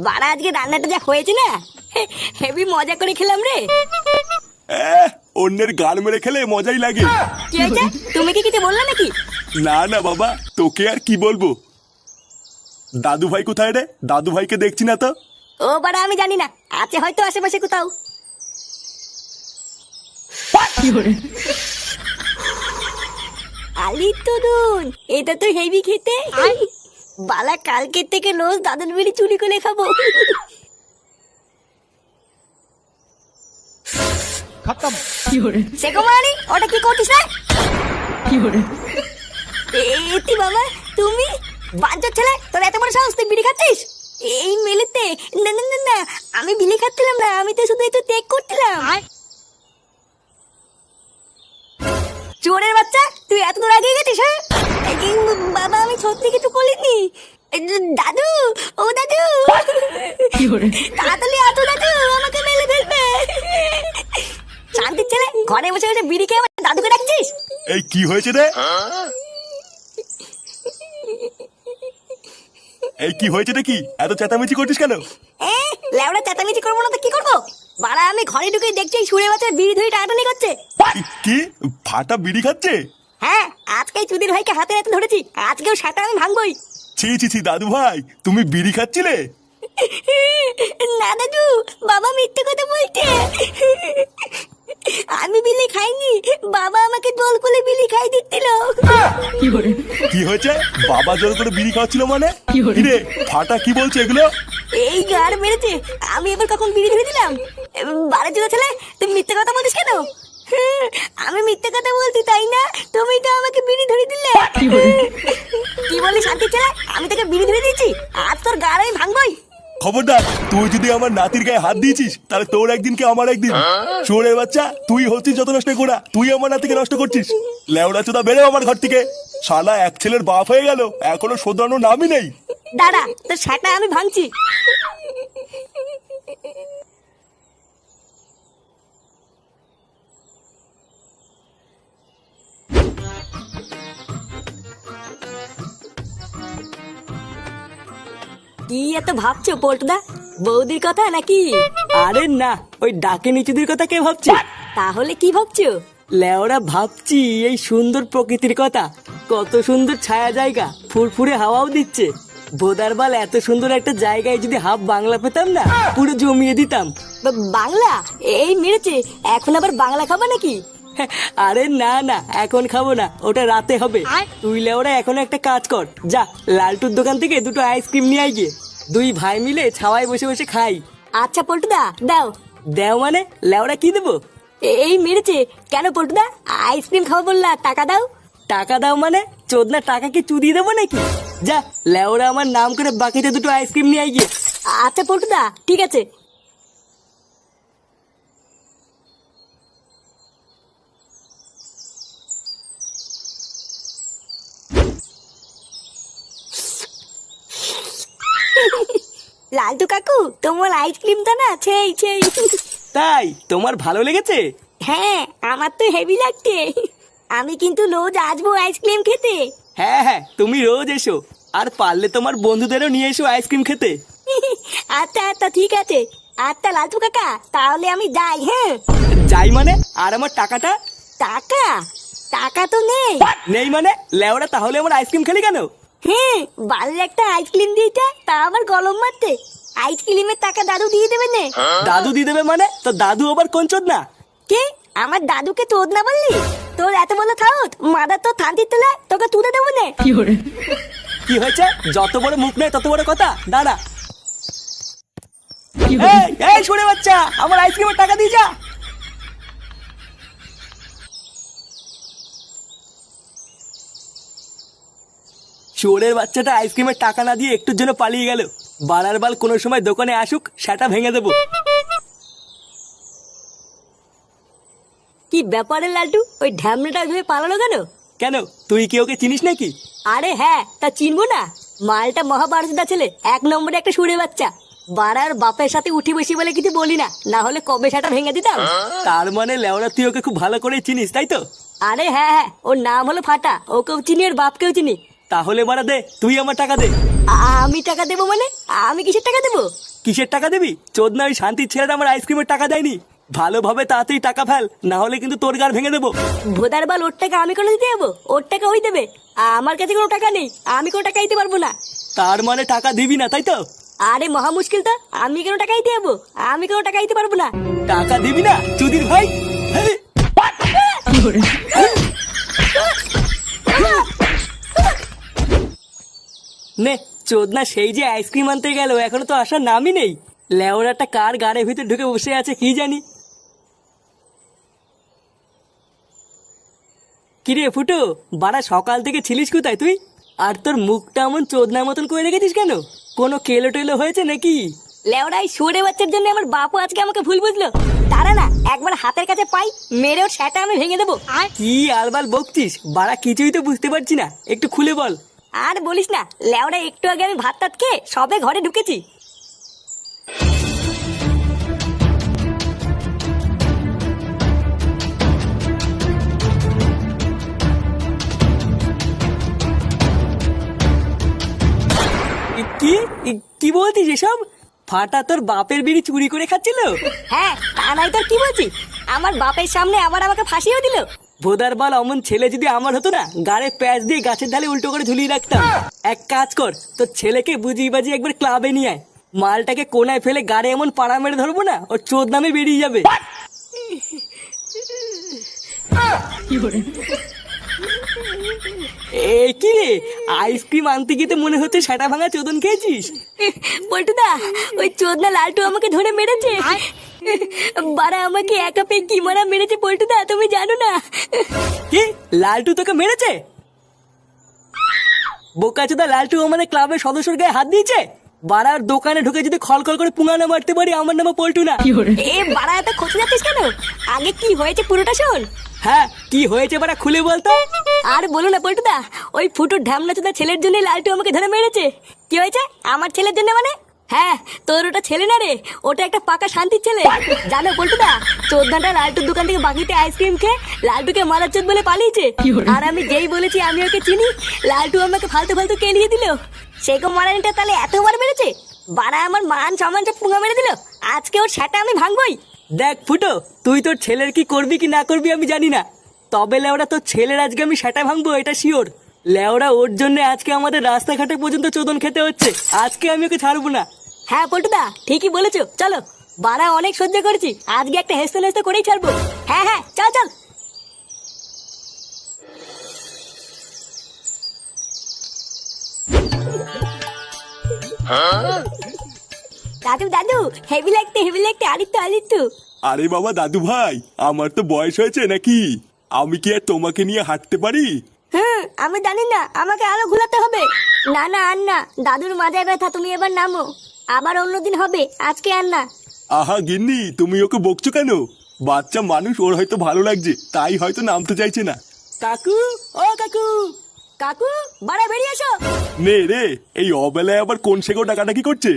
বাড়া আজকে রান্নাটা যা হয়েছে না, হেভি মজা করে খেলাম রে। অন্যের গাল মেরে খেলে মজাই লাগে। কি হয়েছে? তুমি কি কিছু বললে নাকি? না না বাবা, তোকে আর কি বলবো। দাদু ভাই কোথায় রে? দাদু ভাইকে দেখছি না তো। ও বাড়া আমি জানি না, আছে হয়তো আশেপাশে কোথাও। আলি তরুণ, এটা তো হেভি খেতে। বালা কালকে থেকে রোজ দাদুর বিড়ি চুরি করে খাবো। খতম। সে কুমারী, ওটা কি করছিস রে? এতি বাবা, তুমি বাঞ্চোর ছেলে, তোর এত বড় সাহস, তুই বিড়ি খাচ্ছিস এই মেলেতে? না না না না, আমি বিড়ি খাচ্ছিলাম না, আমি তো শুধু একটু টেক করছিলাম। চোরের বাচ্চা, তুই এত দূর আগে গেছিস? হ্যাঁ বাবা, আমি সত্যি কিছু বলিনি। দাদু, ও দাদু, তাড়াতাড়ি আসো দাদু, আমাকে মেলে ফেলবে। শান্তির ছেলে, ঘরে বসে বসে বিড়ি খেয়ে আমার দাদুকে ডাকছিস? এই কি হয়েছে রে? এই কি হয়েছে রে? কি এত চেঁচামেচি করছিস কেন? লেওড়া চেঁচামেচি করবো না তো কি করবো? বাড়া আমি ঘরে ঢুকে দেখছি সুরে বাচ্চা বিড়ি ধরে টানাটানি করছে। কি ফাটা বিড়ি খাচ্ছে? হ্যাঁ, আজকেই চুদির ভাইকে হাতে হাতে ধরেছি, আজকেও সেটা আমি ভাঙবই। ছি ছি ছি, দাদু ভাই তুমি বিড়ি খাচ্ছিলে? না দাদু, বাবা মিথ্যে কথা বলছে। আমি বিলি খাইনি, বাবা আমাকে দোল করে বিলি খাই দিচ্ছিল। কি হয়েছে? বাবা জোর করে বিড়ি খাওয়াচ্ছিল মানে? কি রে ফাটা কি বলছে এগুলো? এই গার মেরেছে, আমি এবার কখন বিড়ি ধরে দিলাম? বারে জোড়া ছেলে, তুমি মিথ্যে কথা বলছিস কেন? আমি মিথ্যে কথা বলছি তাই না? তুমি তো আমাকে বিড়ি ধরে দিলে। কি বলি শান্তি ছেলে, আমি তোকে বিড়ি ধরে দিয়েছি, আজ তোর গার আমি ভাঙবই। খবরদার, তুই যদি আমার নাতির গায়ে হাত দিয়েছিস তাহলে তোর একদিন কি আমার একদিন। চোরের বাচ্চা, তুই হচ্ছিস যত নষ্ট করা, তুই আমার নাতিকে নষ্ট করছিস। লেওড়া চোদা, বেরো আমার ঘর থেকে। শালা এক ছেলের বাপ হয়ে গেল, এখনো শোধরানোর নামই নেই। দাঁড়া, তোর সেটা আমি ভাঙছি। কি এত ভাবছো পল্টুদা? বৌদির কথা নাকি? আরে না, ওই ডাকে নিচুদের কথা কে ভাবছে? তাহলে কি ভাবছো? লেওরা ভাবছি এই সুন্দর প্রকৃতির কথা। কত সুন্দর ছায়া জায়গা, ফুরফুরে হাওয়াও দিচ্ছে। বোদারবাল, এত সুন্দর একটা জায়গায় যদি হাফ বাংলা পেতাম না, পুরো জমিয়ে দিতাম। বাংলা? এই মেরেছে, এখন আবার বাংলা খাবা নাকি? আরে না না, এখন খাবো না, ওটা রাতে হবে। তুই লেওরা এখন একটা কাজ কর, যা লালটুর দোকান থেকে দুটো আইসক্রিম নিয়ে আয় গিয়ে। দুই ভাই মিলে ছাওয়ায় বসে বসে খাই। আচ্ছা পল্টুদা, দাও। দেও মানে? লেওরা কি দেবো? এই মেরেছে, কেন পল্টুদা? আইসক্রিম খাবো বললা, টাকা দাও। টাকা দাও মানে? চোদনা টাকা কি চুদিয়ে দেবো নাকি? যা লেওরা আমার নাম করে বাকিতে দুটো আইসক্রিম নিয়ে আয় গিয়ে। আচ্ছা পল্টুদা, ঠিক আছে। লালটু কাকু, তোমার আইসক্রিমটা না সেই সেই। তাই তোমার ভালো লেগেছে? হ্যাঁ, আমার তো হেভি লাগছে। আমি কিন্তু রোজ আসবো আইসক্রিম খেতে। হ্যাঁ হ্যাঁ, তুমি রোজ এসো, আর পারলে তোমার বন্ধুদেরও নিয়ে এসো আইসক্রিম খেতে। আচ্ছা আচ্ছা, ঠিক আছে। আচ্ছা লালটু কাকা, তাহলে আমি যাই। হ্যাঁ যাই মানে? আর আমার টাকাটা? টাকা? টাকা তো নেই। নেই মানে? লেওরা তাহলে আমার আইসক্রিম খেলি কেন? হ্যাঁ, বাড়ির একটা আইসক্রিম দিয়েছে, তা আমার গলম মারতে। আইসক্রিমের টাকা দাদু দিয়ে দেবে নে। দাদু দিয়ে দেবে মানে? তো দাদু আবার কোন চোদনা? কে? আমার দাদুকে তোর না বললি? তোর এত বড় থাউত, মাদার তো থান্তির তোলা, তোকে তুলে দেবো নে। কি হয়েছে? যত বড় মুখ নেই তত বড় কথা। দাঁড়া। এই শুনে বাচ্চা, আমার আইসক্রিমের টাকা দিয়ে যা। চোরের বাচ্চাটা আইসক্রিমের টাকা না দিয়ে একটুর জন্য পালিয়ে গেল। বাড়ার বাল কোনো সময় দোকানে আসুক, সেটা ভেঙে দেবো। কি ব্যাপারে লালটু, ওই ঢ্যামনাটা ধরে পালালো কেন? কেন, তুই কি ওকে চিনিস নাকি? আরে হ্যাঁ, তা চিনবো না? মালটা মহাভারতদা ছেলে, এক নম্বরে একটা সুরে বাচ্চা। বাড়ার বাপের সাথে উঠি বসি বলে কিছু বলি না, না হলে কবে সেটা ভেঙে দিতাম। তার মানে লেওরা তুই ওকে খুব ভালো করে চিনিস, তাই তো? আরে হ্যাঁ হ্যাঁ, ওর নাম হলো ফাটা, ওকেও চিনি, ওর বাপকেও চিনি। তাহলে বাড়া দে, তুই আমার টাকা দে। আমি টাকা দেবো মানে? আমি কিসের টাকা দেবো? কিসের টাকা দিবি? চোদনা ওই শান্তির ছেলেটা আমার আইসক্রিমের টাকা দেয়নি। ভালোভাবে তাড়াতাড়ি টাকা ফেল, না হলে কিন্তু তোর গাড় ভেঙে দেবো। ভোদার বাল, ওর টাকা আমি কোনো দিতে যাবো? ওর টাকা ওই দেবে, আমার কাছে কোনো টাকা নেই, আমি কোনো টাকা দিতে পারবো না। তার মানে টাকা দিবি না, তাই তো? আরে মহা মুশকিল তো, আমি কেন টাকা দিতে যাবো? আমি কোনো টাকা দিতে পারবো না। টাকা দিবি না চুদির ভাই? হেই! নে চোদনা সেই যে আইসক্রিম আনতে গেল, এখনো তো আসার নামই নেই। লেওরাটা কার গাড়ির ভিতর ঢুকে বসে আছে কি জানি। কিরে ফুটো, বাড়া সকাল থেকে ছিলিস কোথায় তুই? আর তোর মুখটা এমন চোদনার মতন করে রেখেছিস কেন? কোনো কেলো টেলো হয়েছে নাকি? লেওড়াই সরে বাচ্চার জন্য আমার বাপও আজকে আমাকে ভুল বুঝলো। তারা না, একবার হাতের কাছে পাই মেরে ওর সেটা আমি ভেঙে দেবো। কি আলবাল বকছিস বাড়া? কিছুই তো বুঝতে পারছি না, একটু খুলে বল। আর বলিস না লেওড়া, একটু আগে আমি ভাত টাত খেয়ে সবে ঘরে ঢুকেছি। কি কি বলছিস এসব? ফাটা তোর বাপের বিড়ি চুরি করে খাচ্ছিল? হ্যাঁ, তা নাই তোর কি বলছি? আমার বাপের সামনে আবার আমাকে ফাঁসিও দিল। ভোদার বাল, অমন ছেলে যদি আমার হতো না, গাড়ে প্যাচ দিয়ে গাছের ঢালে উল্টো করে ঝুলিয়ে রাখতাম। এক কাজ কর, তোর ছেলেকে বুঝিয়ে বাজিয়ে একবার ক্লাবে নিয়ে আয়। মালটাকে কোনায় ফেলে গাড়ি এমন পাড়া মেরে ধরবো না, ওর চোদ নামে বেরিয়ে যাবে। এ কি রে, আইসক্রিম আনতে গিয়ে তো মনে হচ্ছে সেটা ভাঙা চোদন খেয়েছিস। পল্টুদা, ওই চোদনা লালটু আমাকে ধরে মেরেছে। বারা আমাকে একা পেয়ে কি মারা মেরেছে পল্টুদা, তুমি জানো না? কি, লালটু তোকে মেরেছে? বোকাচোদা, লালটু আমাদের ক্লাবের সদস্যর গায়ে হাত দিয়েছে? বাড়ার দোকানে ঢুকে যদি খলখল করে পুঙ্গানো মারতে পারি, আমার নামে পল্টু না। এ বারা, এত খোঁজে যাচ্ছিস কেন? আগে কি হয়েছে পুরোটা শোন। হ্যাঁ, কি হয়েছে বাড়া খুলে বলতো। আর বলো না পল্টুদা, ওই ফুটুর ঢামনা চোদা ছেলের জন্য লালটু আমাকে ধরে মেরেছে। কি হয়েছে আমার ছেলের জন্য মানে? হ্যাঁ, তোর ওটা ছেলে না রে, ওটা একটা পাকা শান্তির ছেলে। জানো পল্টুদা, চোদ্দাটা লালটুর দোকান থেকে বাকিতে আইসক্রিম খেয়ে লালটুকে মারার চোদ বলে পালিয়েছে। আর আমি যেই বলেছি আমি ওকে চিনি, লালটু আমাকে ফালতু ফালতু কেলিয়ে দিল। সেরকম মারানিটা তাহলে এতবার মেরেছে? বাড়া আমার মান সম্মান সব পুঙ্গা মেরে দিল। আজকে ওর সেটা আমি ভাঙবই। দেখ ফুটো, তুই তোর ছেলের কি করবি কি না করবি আমি জানি না, তবে লেওরা তোর ছেলের আজকে আমি সেটা ভাঙবো, এটা শিওর। লেওরা ওর জন্য আজকে আমাদের রাস্তাঘাটে পর্যন্ত চোদন খেতে হচ্ছে। আজকে আমি ওকে ছাড়বো না। হ্যাঁ পল্টুদা, ঠিকই বলেছো, চলো। বাড়া অনেক সহ্য করেছি, আজকে একটা হেসতে হেসতে করেই ছাড়বো। হ্যাঁ হ্যাঁ, চল চল। দাদু দাদু, হেভি লাগতে আরিত্তু। আরে বাবা দাদু ভাই, আমার তো বয়স হয়েছে নাকি? আমি কি আর তোমাকে নিয়ে হাঁটতে পারি? আমি জানি না, আমাকে আরো ঘুরাতে হবে। না না, আর না, দাদুর মাজায় ব্যথা, তুমি এবার নামো। আবার অন্যদিন হবে, আজকে আর না। আহা গিন্নি, তুমি ওকে বকছো কেন? বাচ্চা মানুষ, ওর হয়তো ভালো লাগছে, তাই হয়তো নামতে চাইছে না। কাকু, ও কাকু। কাকু, বাড়া বেরিয়ে এসো। নে রে, এই অবেলায় আবার কোন সেগো ডাকাডাকি করছে?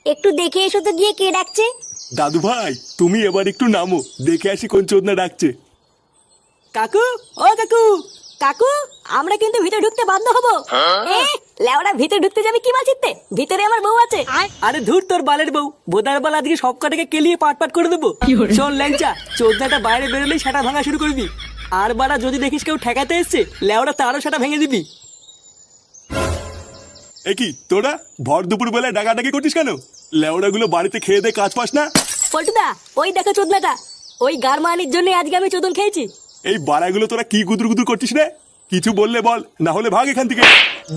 একটু দেখে এসো তো গিয়ে কে ডাকছে। দাদু ভাই, তুমি এবার একটু নামো, দেখে আসি কোন চোদনা ডাকছে। কাকু, ও কাকু। কাকু, আমরা কিন্তু ভিতরে ঢুকতে বাধ্য হবো। লেওড়া, ভিতরে ঢুকতে যাবে কি মাছিতে? ভিতরে আমার বউ আছে। আরে ধুর তোর বালের বউ, বোদার বাল আজকে সব কটাকে কেলিয়ে পাট পাট করে দেবো। শোন ল্যাংচা, চোদনাটা বাইরে বেরোলেই সেটা ভাঙা শুরু করবি। আর বাড়া যদি দেখিস কেউ ঠেকাতে এসছে, লেওড়া তারও সেটা ভেঙে দিবি। এ কি তোরা ভর দুপুর বেলায় ডাকাডাকি করছিস কেন? লেওড়া গুলো বাড়িতে খেয়ে দে কাজ পাস না? পল্টুদা, ওই দেখো চোদনাটা, ওই গারমানির জন্য আজকে আমি চোদন খেয়েছি। এই বাড়াগুলো তোরা কি গুদুর গুদুর করছিস রে? কিছু বললে বল, না হলে ভাগ এখান থেকে।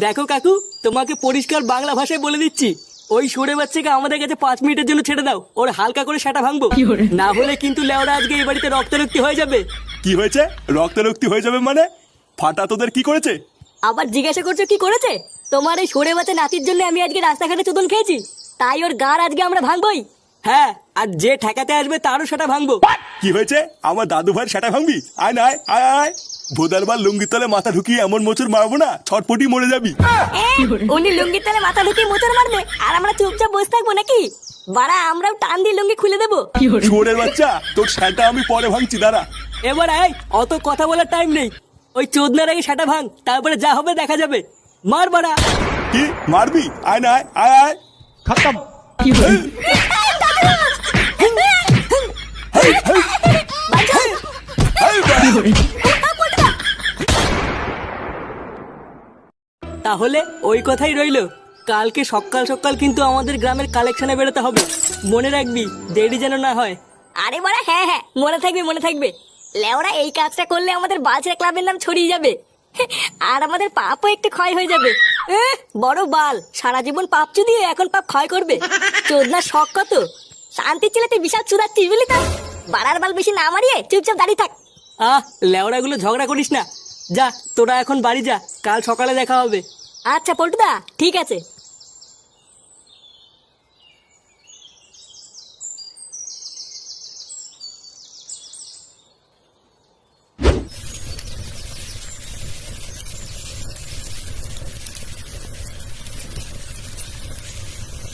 দেখো কাকু, তোমাকে পরিষ্কার বাংলা ভাষায় বলে দিচ্ছি, ওই সরে বাচ্চাকে আমাদের কাছে 5 মিনিটের জন্য ছেড়ে দাও, ওর হালকা করে সেটা ভাঙবো। না হলে কিন্তু লেওড়া আজকে এই বাড়িতে রক্তারক্তি হয়ে যাবে। কি হয়েছে? রক্তারক্তি হয়ে যাবে মানে? ফাটা তোদের কি করেছে? আবার জিজ্ঞাসা করছো কি করেছে? তোমার এই সরে বাচ্চা নাতির জন্য আমি আজকে রাস্তাঘাটে চোদন খেয়েছি, তাই ওর গার আজকে আমরা ভাঙবই। হ্যাঁ, আর যে ঠেকাতে আসবে তারও সেটা ভাঙবো। কি হয়েছে? আমার দাদু ভাইয়ের সেটা ভাঙবি? আয় না, আয় আয় আয়। ভোদারবার লুঙ্গির তলে মাথা ঢুকিয়ে এমন মোচড় মারবো না, ছটপটি মরে যাবি। উনি লুঙ্গির তলে মাথা ঢুকিয়ে মোচড় মারবে, আর আমরা চুপচাপ বসে থাকবো নাকি? বাড়া, আমরাও টান দিয়ে লুঙ্গি খুলে দেবো। শুয়োরের বাচ্চা, তোর সেটা আমি পরে ভাঙছি, দাঁড়া। এবার আয়, অত কথা বলার টাইম নেই। ওই চোদনার আগে সেটা ভাঙ, তারপরে যা হবে দেখা যাবে। মার বাড়া। কি মারবি? আয় না, আয় আয় আয়। खत्म। হেই, হেই, বাঁচাও। হেই, বাড়ি। তাহলে ওই কথাই রইলো, কালকে সকাল সকাল কিন্তু আমাদের গ্রামের কালেকশনে বেরোতে হবে। মনে রাখবি, দেরি যেন না হয়। আরে বাড়া, হ্যাঁ হ্যাঁ, মনে থাকবে মনে থাকবে। লেওরা এই কাজটা করলে আমাদের বালছেড়া ক্লাবের নাম ছড়িয়ে যাবে, আর আমাদের পাপও একটু ক্ষয় হয়ে যাবে। বড় বাল, সারা জীবন পাপ চুদিয়ে এখন পাপ ক্ষয় করবে। চোদনা শখ কত। শান্তির ছেলে তুই বিশাল চুদাচ্ছিস বুঝলি তো। বাড়ার বাল বেশি না মারিয়ে চুপচাপ দাঁড়িয়ে থাক। লেওড়াগুলো ঝগড়া করিস না। যা, তোরা এখন বাড়ি যা, কাল সকালে দেখা হবে। আচ্ছা পল্টুদা, ঠিক আছে।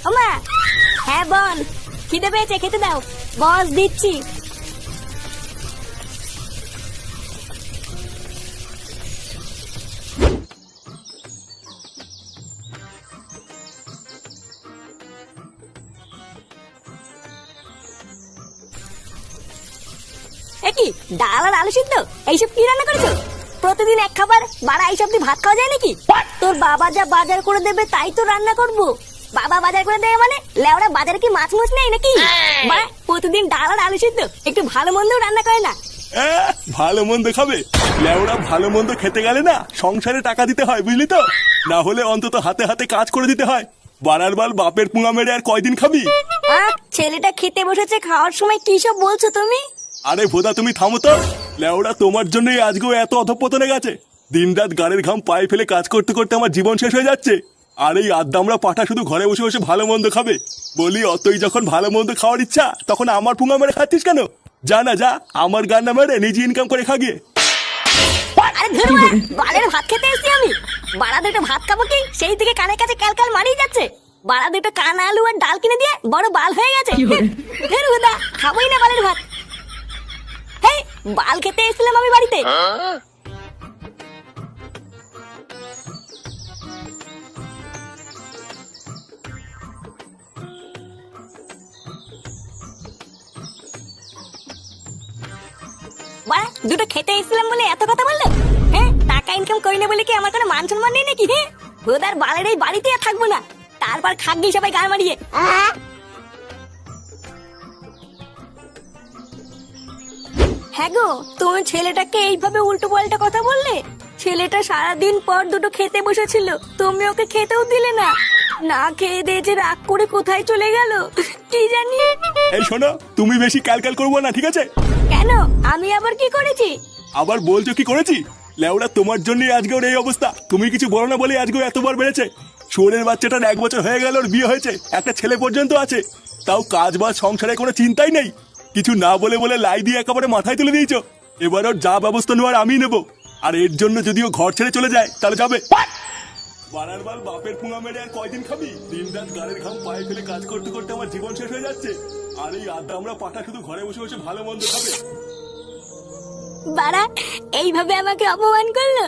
ওমা, হ্যাঁ বল। খিদে পেয়েছে, খেতে দাও। বস দিচ্ছি। কি ডাল আর আলু সিদ্ধ, এইসব কি রান্না করেছো? প্রতিদিন এক খাবার, বাড়া এইসব দিয়ে ভাত খাওয়া যায় নাকি? তোর বাবা যা বাজার করে দেবে তাই তো রান্না করবো। বাবা বাজার করে দেবে মানে লেওরা বাজারে কি মাছ মুছ নেই নাকি? বাড়া প্রতিদিন ডাল আর আলু সিদ্ধ, একটু ভালো মন্দও রান্না করে না। ভালো মন্দ খাবে? লেওরা ভালো মন্দ খেতে গেলে না সংসারে টাকা দিতে হয় বুঝলি তো, না হলে অন্তত হাতে হাতে কাজ করে দিতে হয়। বাড়ার বাল বাপের পুঙা মেরে আর কয়দিন খাবি? ছেলেটা খেতে বসেছে, খাওয়ার সময় কি সব বলছো তুমি? আরে ভোদা তুমি থামো তো। লেওরা তোমার জন্যই আজকেও এত অধঃপতনে গেছে। দিনরাত গাড়ির ঘাম পায়ে ফেলে কাজ করতে করতে আমার জীবন শেষ হয়ে যাচ্ছে। আর এই আদ্দামরা পাঠা শুধু ঘরে বসে বসে ভালো মন্দ খাবে। বলি অতই যখন ভালো মন্দ খাওয়ার ইচ্ছা, তখন আমার পুঙা মেরে খাচ্ছিস কেন? যা না যা, আমার গান না মেরে নিজে ইনকাম করে খা গিয়ে। আরে ধরো, বাড়ির ভাত খেতে এসেছি আমি। বাড়া দুটো ভাত খাবো কি, সেই দিকে কানের কাছে ক্যালকাল মারিয়ে যাচ্ছে। বাড়া দুটো কানা আলু আর ডাল কিনে দিয়ে বড় বাল হয়ে গেছে। ধরো দা, খাবোই না বালের ভাত। হেই, বাল খেতে এসেছিলাম আমি বাড়িতে। বাড়া দুটো খেতে এসেছিলাম বলে এত কথা বললো? হ্যাঁ, টাকা ইনকাম করি না বলে কি আমার কোনো মান সম্মান নেই নাকি? হ্যাঁ, ভোদার বালের এই বাড়িতে আর থাকবো না। তারপর খাগি সবাই গান মারিয়ে। হ্যাঁ গো, তুমি ছেলেটাকে এইভাবে উল্টো পাল্টা কথা বললে? ছেলেটা সারাদিন পর দুটো খেতে বসেছিল, তুমি ওকে খেতেও দিলে না। না খেয়ে দিয়ে যে রাগ করে কোথায় চলে গেল কি জানি। এই শোনো, তুমি বেশি ক্যালকাল করবো না, ঠিক আছে? কেন, আমি আবার কি করেছি? আবার বলছো কি করেছি? লেওরা তোমার জন্যই আজকে ওর এই অবস্থা। তুমি কিছু বলো না বলে আজকে এতবার বেড়েছে। শুয়োরের বাচ্চাটার 1 বছর হয়ে গেল, ওর বিয়ে হয়েছে, একটা ছেলে পর্যন্ত আছে। তাও কাজ বাজ সংসারে কোনো চিন্তাই নেই। কিছু না বলে বলে লাই দিয়ে একেবারে মাথায় তুলে দিয়েছো। এবার ওর যা ব্যবস্থা নেওয়ার আমি নেবো। আর এর জন্য যদি ও ঘর ছেড়ে চলে যায় তাহলে যাবে। বাড়ার বাল বাপের পুঙা মেরে আর কয়দিন খাবি? দিনরাত গাড়ির ঘাম পায়ে ফেলে কাজ করতে করতে আমার জীবন শেষ হয়ে যাচ্ছে। আর এই আড্ডা আমরা পাঠা শুধু ঘরে বসে বসে ভালো মন্দ খাবে। বাড়া এইভাবে আমাকে অপমান করলো।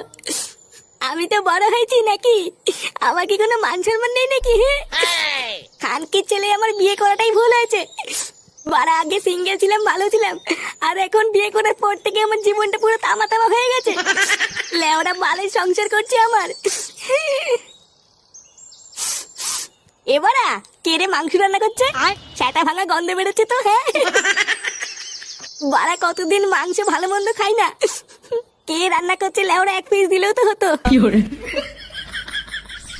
আমি তো বড় হয়েছি নাকি? আমার কি কোনো মান সম্মান নেই নাকি? খানকির ছেলে আমার বিয়ে করাটাই ভুল হয়েছে। বাড়া আগে সিঙ্গেল ছিলাম, ভালো ছিলাম, আর এখন বিয়ে করার পর থেকে আমার জীবনটা পুরো তামা তামা হয়ে গেছে। লেওরা বালের সংসার করছে আমার। এবারা কে রে মাংস রান্না করছে? সেটা ভাঙা গন্ধ বেরোচ্ছে তো। হ্যাঁ বাড়া কতদিন মাংস ভালো মন্দ খাই না। কে রান্না করছে লেওরা, এক পিস দিলেও তো হতো।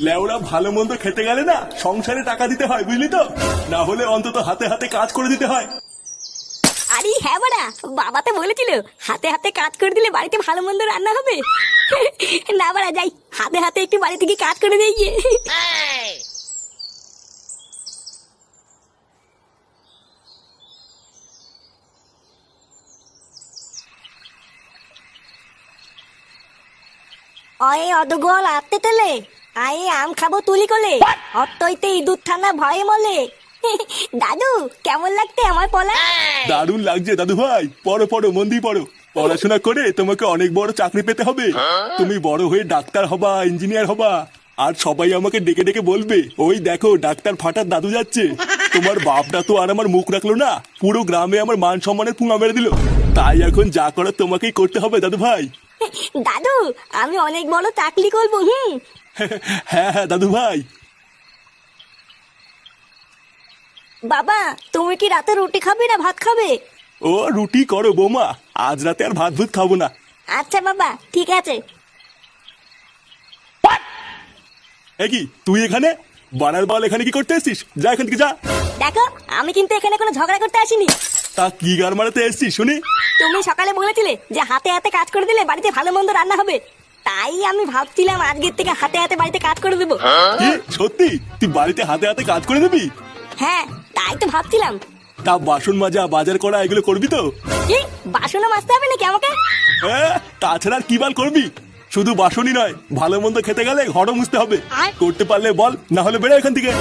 লেওরা ভালো মন্দ খেতে গেলে না সংসারে টাকা দিতে হয় বুঝলি তো, না হলে অন্তত হাতে হাতে কাজ করে দিতে হয়। আরে হ্যাঁ বাড়া, বাবা তো বলেছিল হাতে হাতে কাজ করে দিলে বাড়িতে ভালো মন্দ রান্না হবে। না বাড়া, যাই হাতে হাতে একটু বাড়ি থেকে কাজ করে দিয়ে গিয়ে। অয়ে অদগল আত্তে তেলে আয়ে আম খাবো তুলি কোলে, অত্তইতে ইঁদুর থানা ভয়ে মলে। দাদু কেমন লাগতে আমার পলা? দারুণ লাগছে দাদু ভাই। পড়ো পড়ো, মন দিয়ে পড়ো। পড়াশোনা করে তোমাকে অনেক বড় চাকরি পেতে হবে। তুমি বড় হয়ে ডাক্তার হবা, ইঞ্জিনিয়ার হবা, আর সবাই আমাকে ডেকে ডেকে বলবে, ওই দেখো ডাক্তার ফাটার দাদু যাচ্ছে। তোমার বাপটা তো আর আমার মুখ রাখলো না, পুরো গ্রামে আমার মান সম্মানের পুঙা মেরে দিল। তাই এখন যা করার তোমাকেই করতে হবে দাদু ভাই। দাদু আমি অনেক বড় চাকরি করবো। হ্যাঁ হ্যাঁ দাদু ভাই। বাবা তুমি কি রাতে রুটি খাবে না ভাত খাবে? ও রুটি করো বৌমা, আজ রাতে আর ভাত ভুত খাবো না। আচ্ছা বাবা ঠিক আছে। এ কি তুই এখানে? বানার বল এখানে কি করতে এসছিস? যা এখান থেকে যা। দেখো আমি কিন্তু এখানে কোনো ঝগড়া করতে আসিনি। তা কি গার মারাতে এসছিস শুনি? তুমি সকালে বলেছিলে যে হাতে হাতে কাজ করে দিলে বাড়িতে ভালো মন্দ রান্না হবে, তাই আমি ভাবছিলাম আজকের থেকে হাতে হাতে বাড়িতে কাজ করে দেবো। কি সত্যি তুই বাড়িতে হাতে হাতে কাজ করে দিবি? হ্যাঁ তাই তো ভাবছিলাম। তা বাসন মাজা বাজার করা এগুলো করবি তো? কি বাসনও মাজতে হবে নাকি আমাকে? হ্যাঁ, তাছাড়া আর কি বাল করবি? শুধু বাসনই নয়, ভালো মন্দ খেতে গেলে ঘরও মুছতে হবে। করতে পারলে বল, না হলে বেরো এখান থেকে।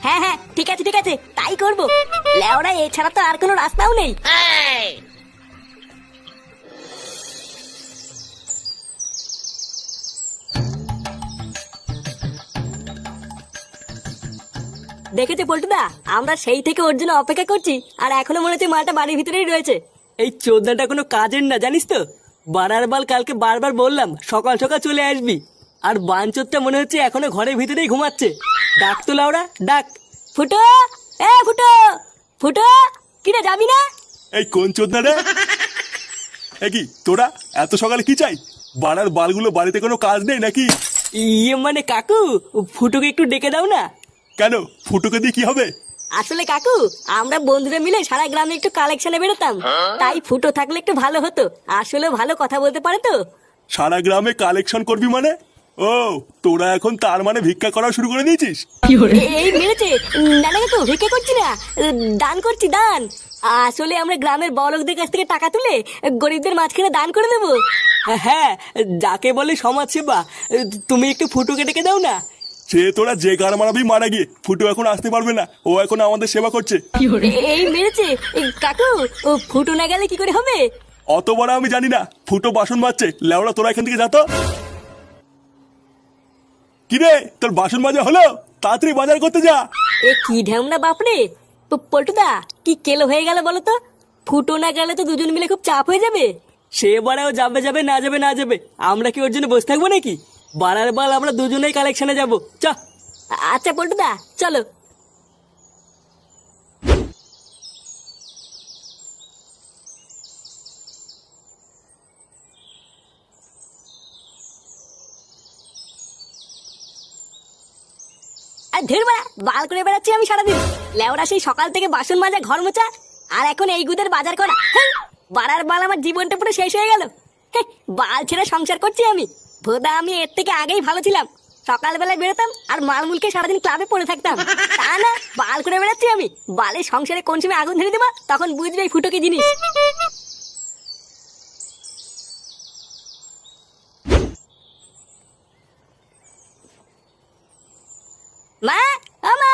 হ্যাঁ হ্যাঁ ঠিক আছে ঠিক আছে তাই করবো। লেওরা এছাড়া তো আর কোনো রাস্তাও নেই। দেখেছে পল্টুদা, আমরা সেই থেকে ওর জন্য অপেক্ষা করছি, আর এখনো মনে হচ্ছে মাটা বাড়ির ভিতরেই রয়েছে। এই চোদনাটা কোনো কাজের না জানিস তো। বাড়ার বাল কালকে বারবার বললাম সকাল সকাল চলে আসবি, আর বাঞ্চোরটা মনে হচ্ছে এখনো ঘরের ভিতরেই ঘুমাচ্ছে। ডাক তো লাউড়া ডাক। ফুটো, এ ফুটো, ফুটো, কিরে যাবি না? এই কোন চোদনা রে? এ কি তোরা এত সকালে কি চাই? বাড়ার বালগুলো বাড়িতে কোনো কাজ নেই নাকি? ইয়ে মানে কাকু, ফুটোকে একটু ডেকে দাও না। কেন, ফুটুকে দিয়ে কি হবে? আসলে কাকু আমরা বন্ধুরা মিলে সারা গ্রামে একটু কালেকশনে বেরোতাম, তাই ফুটো থাকলে একটু ভালো হতো। আসলে ভালো কথা বলতে পারে তো। সারা গ্রামে কালেকশন করবি মানে? ও তোরা এখন তার মানে ভিক্ষা করা শুরু করে দিয়েছিস? এই মেরেছে। না না কাকু ভিক্ষা করছি না, দান করছি দান। আসলে আমরা গ্রামের বড়লোকদের কাছ থেকে টাকা তুলে গরিবদের মাঝখানে দান করে দেবো। হ্যাঁ, যাকে বলে সমাজ সেবা। তুমি একটু ফুটোকে ডেকে দাও না। সে তোরা যে গার মারাবি মারা গিয়ে, ফুটু এখন আসতে পারবে না, ও এখন আমাদের সেবা করছে। এই মেরেছে। কাকু ও ফুটো না গেলে কি করে হবে? অত বড় আমি জানি না, ফুটো বাসন মাজছে। লেওড়া তোরা এখান থেকে যা তো। কিরে তোর বাসন মাজা হলো? তাড়াতাড়ি বাজার করতে যা। এ কি ঢ্যামনা বাপরে। পল্টুদা কি কেলো হয়ে গেল বলো তো? ফুটো না গেলে তো দুজন মিলে খুব চাপ হয়ে যাবে। সে বাড়াও যাবে যাবে না যাবে না যাবে, আমরা কি ওর জন্য বসে থাকবো নাকি? বাড়ার বাল আমরা দুজনেই কালেকশনে যাবো। চ। আচ্ছা পল্টুদা চলো। আর ধের বেড়া বাল করে বেড়াচ্ছি আমি সারাদিন। লেওরা সেই সকাল থেকে বাসন মাজা ঘর মোছা, আর এখন এই গুদের বাজার করা। বাড়ার বাল আমার জীবনটা পুরো শেষ হয়ে গেল। বাল ছেড়ে সংসার করছি আমি। ভোদা আমি এর থেকে আগেই ভালো ছিলাম। সকালবেলায় বেরোতাম আর মালমুলকে সারাদিন ক্লাবে পড়ে থাকতাম। তা না বাল করে বেড়াচ্ছি আমি। বালের সংসারে কোন সময় আগুন ধরে দেবা তখন বুঝবে এই ফুটো কি জিনিস। মা, ও মা,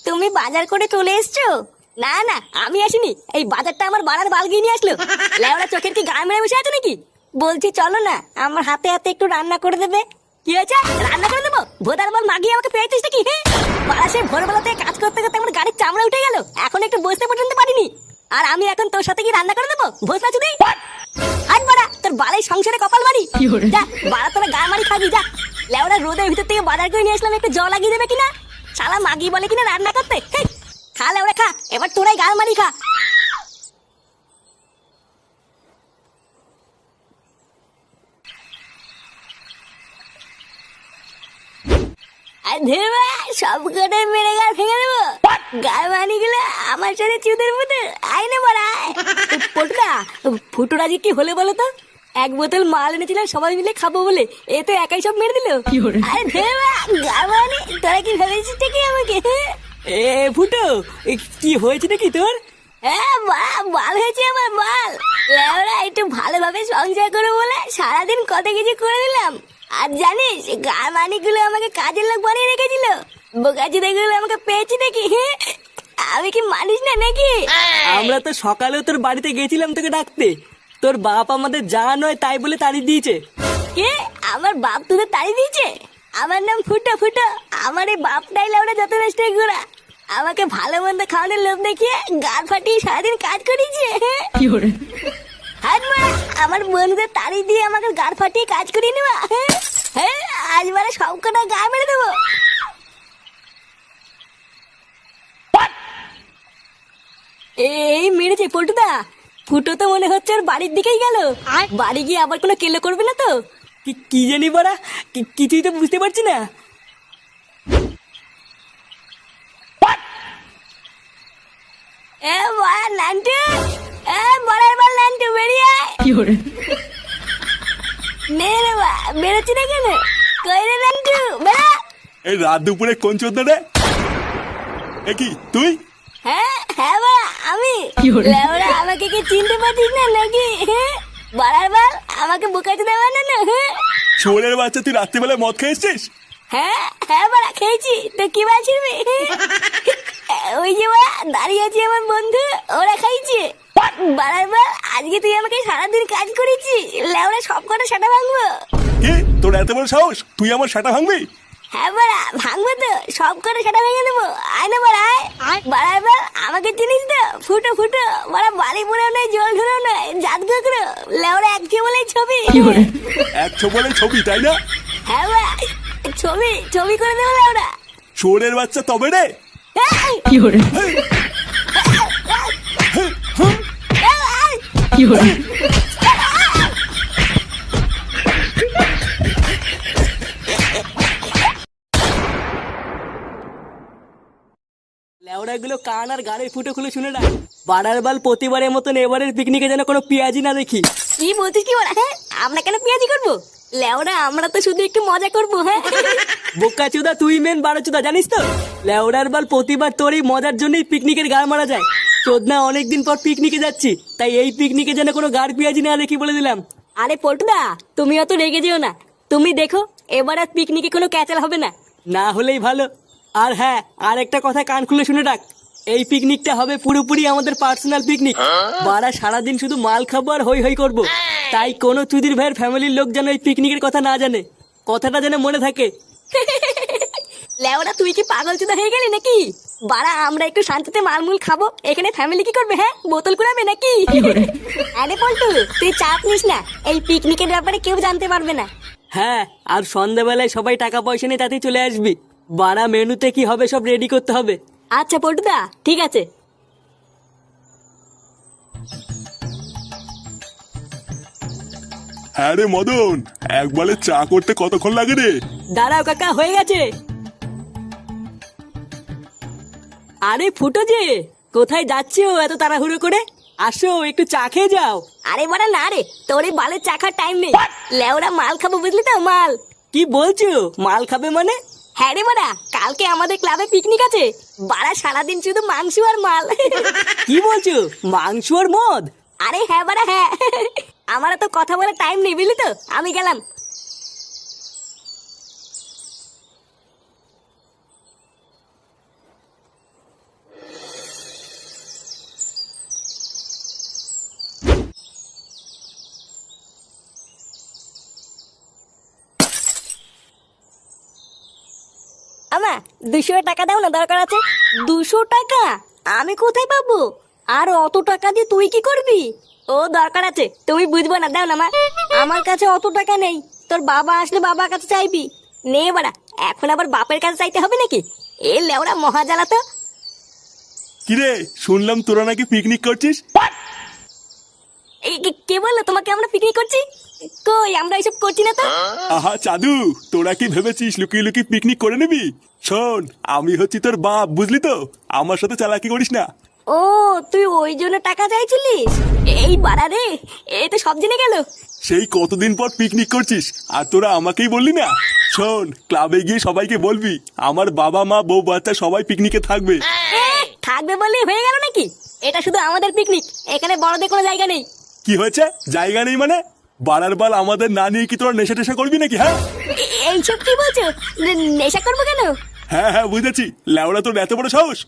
তুমি বাজার করে চলে এসছো? না না আমি আসিনি, এই বাজারটা আমার বাড়ার বাল গিয়ে নিয়ে আসলো। লেওরা চোখের কি গায়ে মেরে বসে আছে নাকি? বলছি চলো না আমার হাতে হাতে একটু রান্না করে দেবে। কি হয়েছে রান্না করে দেবো? ভোদার বল মাগিয়ে আমাকে পেয়েছিস নাকি? বাড়া সে ভোরবেলাতে কাজ করতে করতে আমার গাড়ির চামড়া উঠে গেল, এখন একটু বসতে পর্যন্ত পারিনি, আর আমি এখন তোর সাথে কি রান্না করে দেবো? ভোসলা চুদি হাট বাড়া, তোর বালের সংসারে কপাল মারি। যা বাড়া তোরা গা মারি খাবি যা। লেওরা রোদের ভিতর থেকে বাজার করে নিয়ে আসলাম, একটু জল লাগিয়ে দেবে কিনা? শালা মাগি বলে কিনা রান্না করতে। খা লেওরা খা, এবার তোরাই গাল মারি খা। আর ধেরবা সব কটা মেরে গাল ভেঙে দেবো। গাল মানি গুলো আমার সাথে চুদের মতো আইনে মারায়। পটুদা ফুটোরা যে কি হলে বলো তো? এক বোতল মাল এনেছিলাম সবাই মিলে খাবো বলে, এ তো একাই সব মেরে দিল। আরে ধেরবা গাল মানি, তোরা কি ভেবেছিস কি আমাকে? এ ফুটো, কি হয়েছে নাকি তোর? হ্যাঁ মাল হয়েছে আমার মাল। লেওরা একটু ভালোভাবে সংসার করে বলে সারাদিন কত কিছু করে দিলাম। আর জানিস গার মানিকগুলো আমাকে কাজের লোক বানিয়ে রেখেছিল। বোকাচোদাগুলো আমাকে পেয়েছি নাকি? আমি কি মানিস না নাকি? আমরা তো সকালেও তোর বাড়িতে গেছিলাম তোকে ডাকতে, তোর বাপ আমাদের যা নয় তাই বলে তাড়িয়ে দিয়েছে। কে? আমার বাপ তোদের তাড়িয়ে দিয়েছে? আমার নাম ফুটো ফুটো। আমার এই বাপটাই লাউড়া যত নষ্ট ঘোরা। আমাকে ভালো মন্দ খাওয়ানোর লোভ দেখিয়ে গাল ফাটিয়ে সারাদিন কাজ করিয়েছে। হাত মা, আমার বন্ধুদের তাড়িয়ে দিয়ে আমাকে গাল ফাটিয়ে কাজ করিয়ে নেওয়া। হ্যাঁ, আজ বারে সব কটা গা মেরে দেবো। এই মেরেছে পল্টুদা। ফুটো তো মনে হচ্ছে ওর বাড়ির দিকেই গেল। বাড়ি গিয়ে আবার কোনো কেলো করবে না তো? কি জানি বাড়া, কিছুই তো বুঝতে পারছি না। এ বাড়া নান্টু, এ বড়ার বল নান্টু বেরিয়ে আয়। নে রে বা, বেরোচ্ছি না কেন? কই রে নান্টু, বেড়া। এই রাত দুপুরে কোন চোদ্দা রে? এ কি তুই? হ্যাঁ হ্যাঁ বাড়া, আমি। লেওড়া, আমাকে কি চিনতে পারছিস না নাকি? বড়ার বল, আমাকে বোকাতে দেওয়া না না? চোরের বাচ্চা, তুই রাত্রিবেলায় মদ খেয়ে এসছিস? হ্যাঁ হ্যাঁ বাড়া, খেয়েছি। তো কি বলছিস? ওই যে বাড়া দাঁড়িয়ে আছে আমার বন্ধু, ওরা খাইছে। বাড়ার বল, আজকে তুই আমাকে সারাদিন কাজ করেছি। লেওড়া, সব কটা সেটা ভাঙবো। কি তোর এত বড় সাহস? তুই আমার সাটা ভাঙবি? হ্যাঁ বাড়া, ভাঙবো তো, সব করে সেটা ভেঙে দেবো। আয় না বাড়া, আয়। বাড়ার বল, আমাকে চিনিস তো? ফুটো ফুটো বাড়া, বাড়ি পুরেও নয়, জল ধরেও নয়, জাত গুঁকড়ো। লেওড়া, এক বলেই ছবি। এক বলে ছবি, তাই না? হ্যাঁ বাড়া, ছবি ছবি করে দেবো লেওড়া। চোরের বাচ্চা তবে রে। এই! হেই, এই! লেওড়া গুলো কান আর গাড়ির ফুটো খুলে শুনে না। বাড়ার বাল, প্রতিবারের মতন এবারের পিকনিকে যেন কোনো পেঁয়াজি না দেখি। কি বলছিস কি বলা? হ্যাঁ, আমরা কেন পেঁয়াজি করবো? লেওড়া, আমরা তো শুধু একটু মজা করবো। হ্যাঁ, বোকা চুদা, তুই মেন বারো চুদা, জানিস তো? লেওড়ার বাল, প্রতিবার তোর এই মজার জন্যই পিকনিকের গাড় মারা যায়। চোদনা, অনেকদিন পর পিকনিকে যাচ্ছি, তাই এই পিকনিকে যেন কোনো গাড় পেঁয়াজি না দেখি বলে দিলাম। আরে পল্টুদা, তুমি অত রেগে যেও না। তুমি দেখো, এবার আর পিকনিকে কোনো ক্যাচাল হবে না। না হলেই ভালো। আর হ্যাঁ, আর একটা কথা কান খুলে শুনে রাখ, এই পিকনিকটা হবে পুরোপুরি আমাদের পার্সোনাল পিকনিক। বাড়া সারাদিন শুধু মাল খাবো আর হই হই করবো। তাই কোনো চুদির ভাইয়ের ফ্যামিলির লোক যেন এই পিকনিকের কথা না জানে। কথাটা যেন মনে থাকে। লেওড়া, তুই কি পাগল চুদা হয়ে গেলি নাকি? বাড়া, আমরা একটু শান্তিতে মালমুল খাবো, এখানে ফ্যামিলি কি করবে? হ্যাঁ, বোতল কুড়াবে নাকি? আরে পল্টু, তুই চাপ নিস না, এই পিকনিকের ব্যাপারে কেউ জানতে পারবে না। হ্যাঁ, আর সন্ধ্যাবেলায় সবাই টাকা পয়সা নিয়ে তাতেই চলে আসবি। বাড়া মেনুতে কি হবে সব রেডি করতে হবে। আচ্ছা পল্টুদা, ঠিক আছে। হ্যাঁ রে মদন, একবারে চা করতে কতক্ষণ লাগে রে? দাঁড়াও কাকা, হয়ে গেছে। আরে ফুটো যে, কোথায় যাচ্ছো এত তাড়াহুড়ো করে? আসো, একটু চা খেয়ে যাও। আরে বাড়া না রে, তোর এই বালের চাখার টাইম নেই। লেওড়া, মাল খাবো, বুঝলি তো? মাল। কি বলছো? মাল খাবে মানে? হ্যাঁ রে বাড়া, কালকে আমাদের ক্লাবে পিকনিক আছে। বাড়া সারাদিন শুধু মাংস আর মাল। কি বলছো? মাংস আর মদ? আরে হ্যাঁ বাড়া, হ্যাঁ। আমার তো কথা বলার টাইম নেই, বুঝলি তো? আমি গেলাম। আমা, 200 টাকা দাও না, দরকার আছে। 200 টাকা? আমি কোথায় পাবো? আর অত টাকা দিয়ে তুই কি করবি? ও দরকার আছে, তুমি বুঝবো না, দাও না মা। আমার কাছে অত টাকা নেই। তোর বাবা আসলে বাবার কাছে চাইবি। নে বাড়া, এখন আবার বাপের কাছে চাইতে হবে নাকি? এ লেওড়া, মহা জ্বালা তো। কিরে, শুনলাম তোরা নাকি পিকনিক করছিস? এই কে বললো তোমাকে আমরা পিকনিক করছি? কই, আমরা এইসব করছি না তো। আহা চাদু, তোরা কি ভেবেছিস লুকিয়ে লুকিয়ে পিকনিক করে নিবি? শোন, আমি হচ্ছি তোর বাপ, বুঝলি তো? আমার সাথে চালাকি করিস না। ও, তুই ওই জন্য টাকা চাইছিলিস? এই বাড়া রে, এই তো সব জেনে গেল। সেই কতদিন পর পিকনিক করছিস, আর তোরা আমাকেই বললি না? শোন, ক্লাবে গিয়ে সবাইকে বলবি আমার বাবা মা বউ বাচ্চা সবাই পিকনিকে থাকবে। থাকবে বললে হয়ে গেল নাকি? এটা শুধু আমাদের পিকনিক, এখানে বড়দের কোনো জায়গা নেই। কি হয়েছে? জায়গা নেই মানে? বাড়ার বাল আমাদের না নিয়ে কি তোরা নেশা টেশা করবি নাকি? হ্যাঁ, এইসব কি বলছো? নেশা করবো কেন? হ্যাঁ হ্যাঁ বুঝেছি। লেওড়া, তোর এত বড় সাহস?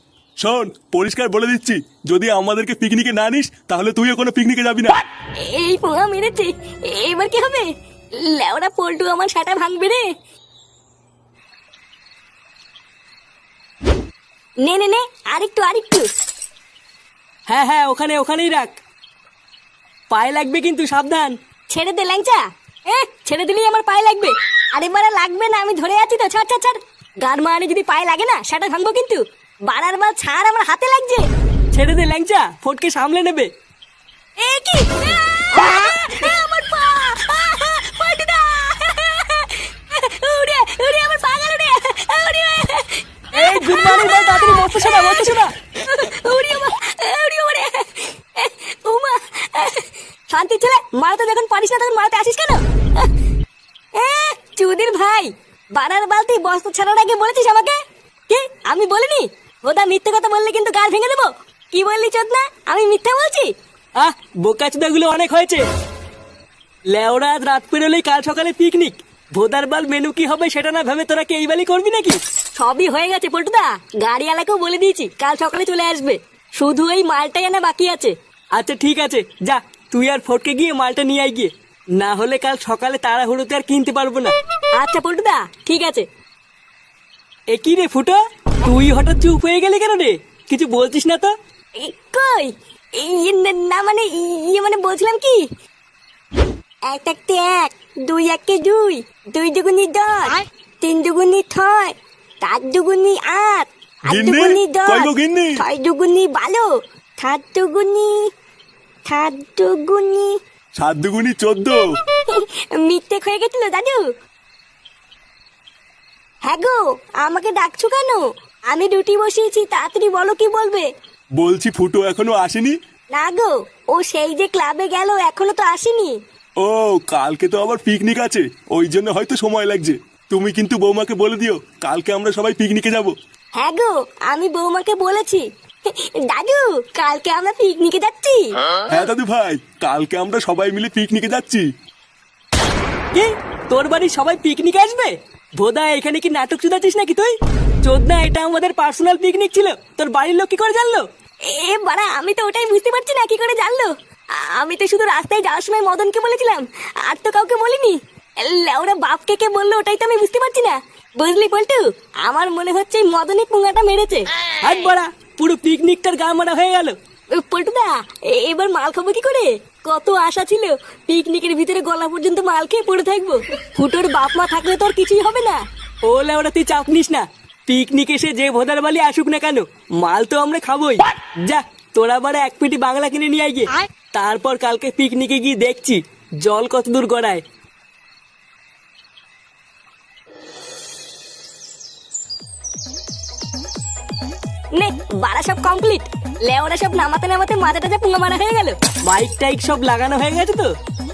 শোন, পরিষ্কার বলে দিচ্ছি, যদি আমাদেরকে পিকনিকে না নিস তাহলে তুইও কোনো পিকনিকে যাবি না। এই পোহা মেরেছে, এবার কি হবে? লেওরা পল্টু আমার সাটা ভাঙবে রে। নে নে নে, আরেকটু আরেকটু। হ্যাঁ হ্যাঁ, ওখানেই রাখ। পায়ে লাগবে কিন্তু, সাবধান। ছেড়ে দে ল্যাংচা। ছেড়ে দিলেই আমার পায়ে লাগবে। আরে বাড়া লাগবে না, আমি ধরে আছি তো। ছাড় ছাড় ছাড়। গান মারানি যদি পায়ে লাগে না সেটা ভাঙবো কিন্তু। বাড়ার বাল ছাড়, আমার হাতে লাগছে। ছেড়ে দে ল্যাংচা, ফটকে সামলে নেবে। এ কি আমার পা, পল্টুদা উড়ে উড়ে আমার পা গেল রে। উড়ে এই গুড মর্নিং বল, তাড়াতাড়ি মরতে শোনা, মরতে শোনা। উড়ে উড়ে উড়ে উমা। শান্তি ছেলে, মারাতে যখন পারিস না তখন মারাতে আসিস কেন? চুদির ভাই, বাড়ার বালতি বস্তা ছাড়ার আগে বলেছিস আমাকে? কি আমি বলিনি? ওটা মিথ্যে কথা বললে কিন্তু গাল ভেঙে দেবো। কি বললি চোদনা? আমি মিথ্যা বলছি? বোকাচোদাগুলো অনেক হয়েছে। লেওরা আজ রাত পেরোলেই কাল সকালে পিকনিক। ভোদার বাল মেনু কি হবে সেটা না ভেবে তোরা কি এই বালি করবি নাকি? সবই হয়ে গেছে পল্টুদা, গাড়িওয়ালাকেও বলে দিয়েছি কাল সকালে চলে আসবে। শুধু এই মালটাই আনা বাকি আছে। আচ্ছা ঠিক আছে, যা তুই আর ফটকে গিয়ে মালটা নিয়ে আয় গিয়ে, না হলে কাল সকালে তাড়াহুড়োতে আর কিনতে পারবো না। আচ্ছা পল্টুদা, ঠিক আছে। এ কি রে ফুটো, তুই হঠাৎ চুপ হয়ে গেলি কেন রে? কিছু বলছিস না তো? কই না মানে মানে বলছিলাম কি, এক একটে এক, দুই একে দুই, দুই দুগুনি দশ, তিন দুগুনি ছয়, চার দুগুনি আট, আট গিন্নি, দুগুনি দশ, কই গো গিন্নি? ছয় দুগুনি বারো, সাত দুগুনি 7 দুগুনি 14। মিথ্যে হয়ে গেছিল দাদু। হ্যাঁ গো, আমাকে ডাকছো কেন? আমি রুটি বসিয়েছি, তাড়াতাড়ি বলো কি বলবে। বলছি ফুটো এখনো আসেনি? না গো, ও সেই যে ক্লাবে গেল, এখনো তো আসেনি। ও, কালকে তো আবার পিকনিক আছে, ওই জন্য হয়তো সময় লাগছে। তুমি কিন্তু বৌমাকে বলে দিও কালকে আমরা সবাই পিকনিকে যাব। হ্যাঁ গো, আমি বৌমাকে বলেছি। দাদু, কালকে আমরা পিকনিকে যাচ্ছি। হ্যাঁ দাদু ভাই, কালকে আমরা সবাই মিলে পিকনিকে যাচ্ছি। কি, তোর বাড়ির সবাই পিকনিক আসবে? ভোদা, এখানে কি নাটক চুদাচ্ছিস নাকি তুই? চোদনা, এটা আমাদের পার্সোনাল পিকনিক ছিল, তোর বাড়ির লোক কি করে জানলো? বাড়া, আমি তো ওটাই বুঝতে পারছি না কি করে জানলো। আমি তো শুধু রাস্তায় যাওয়ার সময় মদনকে বলেছিলাম, আর তো কাউকে বলিনি। ওরা বাপকে কে বললো ওটাই তো আমি বুঝতে পারছি না। বুঝলি পল্টু, আমার মনে হচ্ছে এই মদনই পুঙ্গাটা মেরেছে। আর বড়া, পুরো পিকনিকটার গা মারা হয়ে গেল। পল্টুদা, এবার মাল খাবো কি করে? কত আশা ছিল পিকনিকের ভিতরে গলা পর্যন্ত মাল খেয়ে পড়ে থাকবো। ফুটোর বাপ মা থাকলে তো আর কিছুই হবে না। ও লেওরা, তুই চাপ নিস না। পিকনিক এসে যে ভোদার বালি আসুক না কেন, মাল তো আমরা খাবোই। যা, তোরা বারে এক পেটি বাংলা কিনে নিয়ে আয় গিয়ে। তারপর কালকে পিকনিকে গিয়ে দেখছি জল কত দূর গড়ায়। নে, বাড়া সব কমপ্লিট। লেওরা সব নামাতে নামাতে মাথাটা পুঙ্গা মারা হয়ে গেল। মাইক টাইক সব লাগানো হয়ে গেছে তো?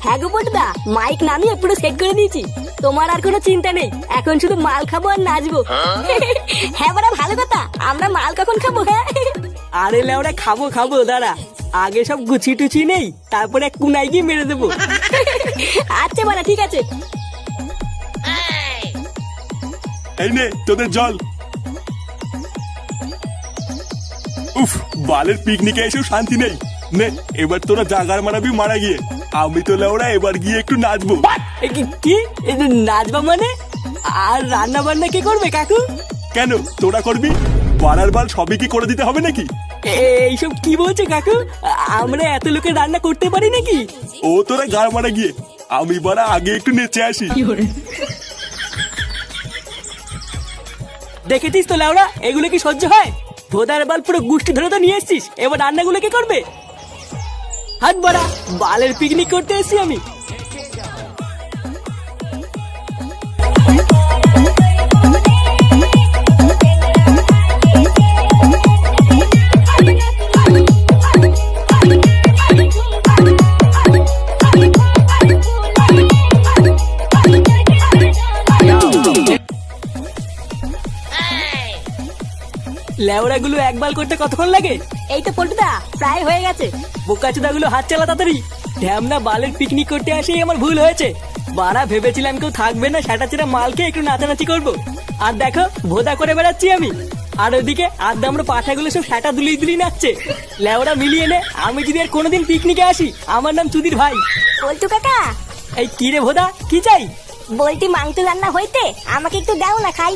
হ্যাঁ গো পল্টুদা, মাইক নামিয়ে পুরো সেট করে দিয়েছি। তোমার আর কোনো চিন্তা নেই, এখন শুধু মাল খাবো আর নাচবো। হ্যাঁ বাড়া, ভালো কথা। আমরা মাল কখন খাবো? হ্যাঁ, আরে লেওরা, খাবো খাবো, দাঁড়া আগে সব গুছি টুচি নেই, তারপরে এক কুনাই গিয়ে মেরে দেবো। আচ্ছা বাড়া, ঠিক আছে। এই নে তোদের জল। উফ, বালের পিকনিকে এসেও শান্তি নেই। নে, এবার তোরা জাগার মারাবি মারা গিয়ে। আমি তো লেওরা এবার গিয়ে একটু নাচবো। কি নাচবা মানে? আর রান্না বান্না কে করবে কাকু? কেন, তোরা করবি? বাড়ার বাল সবই কি করে দিতে হবে নাকি? এইসব কি বলছে কাকু? আমরা এত লোকের রান্না করতে পারি নাকি? ও তোরা গাড় মারা গিয়ে, আমি বাড়া আগে একটু নেচে আসি। দেখেছিস তো লেওরা, এগুলো কি সহ্য হয়? ভোদার বাল পুরো গুষ্টি ধরে তো নিয়ে এসছিস, এবার রান্নাগুলো কে করবে? হাত বাড়া, বালের পিকনিক করতে এসছি আমি। লেওড়াগুলো একবার করতে কতক্ষণ লাগে? এই তো পল্টুদা, প্রায় হয়ে গেছে। বোকাচোদাগুলো হাত চালা তাড়াতাড়ি। ঢ্যামনা বালের পিকনিক করতে আসেই আমার ভুল হয়েছে। বাড়া, ভেবেছিলাম কেউ থাকবে না, সেটা চেরা মাল খেয়ে একটু নাচানাচি করবো, আর দেখো ভোদা করে বেড়াচ্ছি আমি। আর ওদিকে আড্ডা আমরা পাঠাগুলো সব সেটা দুলিয়ে নাচছে। লেওরা মিলিয়ে নে, আমি যদি আর কোনোদিন পিকনিকে আসি, আমার নাম চুদির ভাই। বলটু কাকা, এই কি রে ভোদা, কি চাই? বলটি মাংস রান্না হইতে আমাকে একটু দাও না খাই।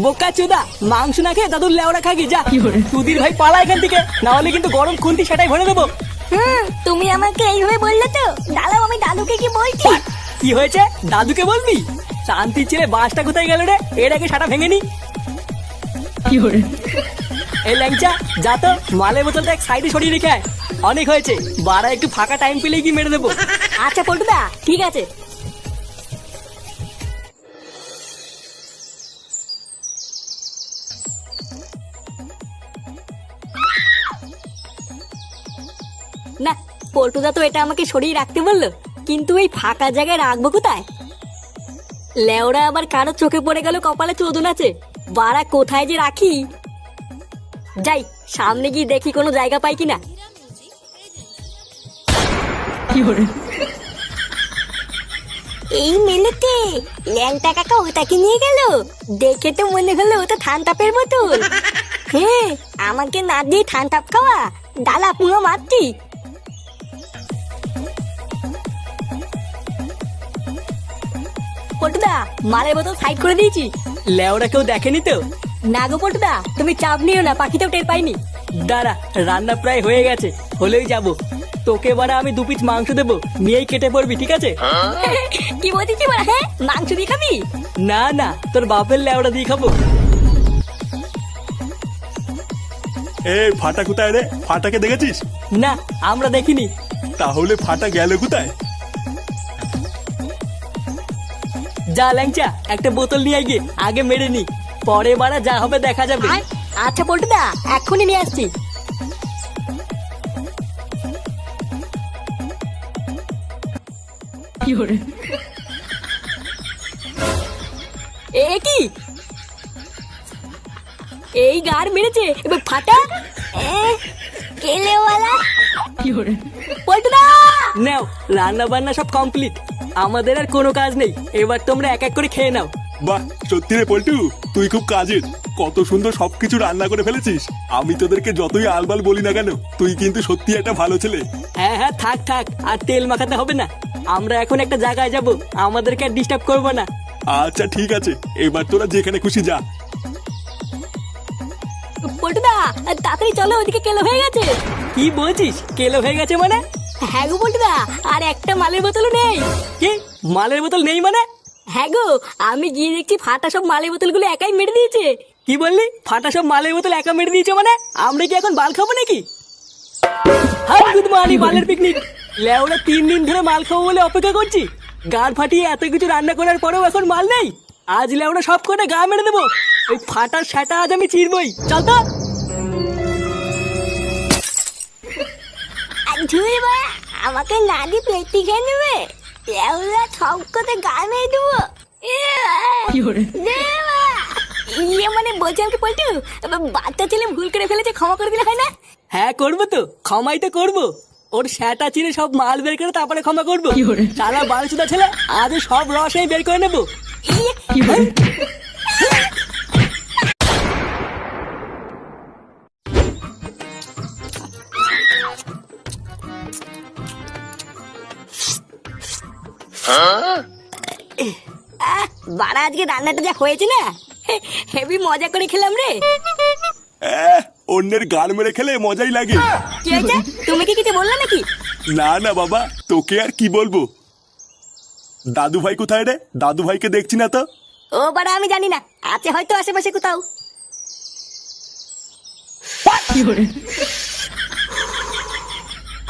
বোকা চোদা, মাংস না খেয়ে দাদুর লেওরা খাগি যা। চুদির ভাই পালা এখান থেকে, না হলে কিন্তু গরম খুন্তি সেটাই ভরে দেবো। তুমি আমাকে এইভাবে বললে তো, দাঁড়াও আমি দাদুকে কি বলছি। কি হয়েছে, দাদুকে বলবি? শান্তির ছেলে বাসটা কোথায় গেল রে, এর আগে সাটা ভেঙে নি। এই ল্যাংচা যা তো, মালের বোতলটা এক সাইডে সরিয়ে রেখে আয়। অনেক হয়েছে, বাড়া একটু ফাঁকা টাইম পেলেই কি মেরে দেবো। আচ্ছা পল্টুদা, ঠিক আছে। না, পল্টুদা তো এটা আমাকে সরিয়ে রাখতে বললো, কিন্তু এই ফাঁকা জায়গায় রাখবো কোথায়? লেওরা আবার কারো চোখে পড়ে গেল কপালে চোদন আছে, বাড়া কোথায় যে রাখি। যাই সামনে গিয়ে দেখি কোনো জায়গা পাই কিনা। এই মেলেতে ল্যাংটা কাকা ওটাকে নিয়ে গেল, দেখে তো মনে হলো ওটা থানতাপের বোতল। হ্যাঁ, আমাকে না দিয়ে থানতাপ খাওয়া, ডালা পুরো মারতি। পল্টুদা, মালের বোতল সাইড করে দিয়েছি। লেওরা কেউ দেখেনি তো? না গো পল্টুদা, তুমি চাপ নিও না, পাখিতেও টের পাইনি। দাঁড়া, রান্না প্রায় হয়ে গেছে, হলেই যাবো। তোকে বারা আমি 2 পিস মাংস দেবো, নিয়েই কেটে পড়বি, ঠিক আছে? কি বলছিস বলা? হ্যাঁ, মাংস দিয়ে খাবি? না না, তোর বাপের লেওড়া দিয়ে খাবো। ফাটা কোথায় রে? ফাটাকে দেখেছিস? না, আমরা দেখিনি। তাহলে ফাটা গেল কোথায়? যা ল্যাংচা, একটা বোতল নিয়ে গিয়ে আগে মেরে নি, পরে বারা যা হবে দেখা যাবে। আচ্ছা পল্টুদা, এক্ষুনি নিয়ে আসছি। এ কি, এই গার মেরেছে এবার ফাটা। কেলেওয়ালা পল্টুদা। নাও, রান্না বান্না সব কমপ্লিট, আমাদের আর কোনো কাজ নেই, এবার তোমরা এক এক করে খেয়ে নাও। বাহ, সত্যি রে পল্টু, তুই খুব কাজের। কত সুন্দর সবকিছু রান্না করে ফেলেছিস। আমি তোদেরকে যতই আলবাল বলি না কেন, তুই কিন্তু সত্যি একটা ভালো ছেলে। হ্যাঁ হ্যাঁ, থাক থাক, আর তেল মাখাতে হবে না। আমরা এখন একটা জায়গায় যাব, আমাদেরকে আর ডিস্টার্ব করবো না। আচ্ছা ঠিক আছে, এবার তোরা যেখানে খুশি যা। পল্টুদা, তাড়াতাড়ি চলো, ওদিকে কেলো হয়ে গেছে। কি বলছিস, কেলো হয়ে গেছে মানে? হ্যাঁ গো পল্টুদা, আর একটা মালের বোতলও নেই। কি, মালের বোতল নেই মানে? হ্যাঁ গো, আমি গিয়ে দেখছি ফাটা সব মালের বোতলগুলো একাই মেরে দিয়েছে। কি বললি, ফাটা সব মালের বোতল একা মেরে দিয়েছে মানে? আমরা কি এখন বাল খাবো নাকি? হাই গুড মর্নিং, বালের পিকনিক। লেওরা 3 দিন ধরে মাল খাবো বলে অপেক্ষা করছি, গাড় ফাটিয়ে এত কিছু রান্না করার পরেও এখন মাল নেই। আজ লেওরা সব করে গা মেরে দেবো। ওই ফাটার সেটা আজ আমি চিরবই, চল তো। আমাকে না দিয়ে পেটি খেয়ে নেবে, সব কথা গা মেরে দেবো। ইয়ে মানে বলছি আমাকে পল্টু, বাচ্চা ছেলে ভুল করে ফেলেছে, ক্ষমা করে দিলে হয় না? হ্যাঁ করবো তো, ক্ষমাই তো করবো। ওর সেটা চিনে সব মাল বের করে তারপরে ক্ষমা করবো। সারা বালচুদা ছেলে, আজ সব রস এই বের করে নেবো। বাড়া আজকে রান্নাটা যা হয়েছে না, হেভি মজা করে খেলাম রে। অন্যের গাল মেরে খেলে মজাই লাগে। কি হয়েছে, তুমি কি কিছু বললে নাকি? না না বাবা, তোকে আর কি বলবো। দাদু ভাই কোথায় রে? দাদু ভাইকে দেখছি না তো। ও বাড়া আমি জানি না, আছে হয়তো আশেপাশে কোথাও।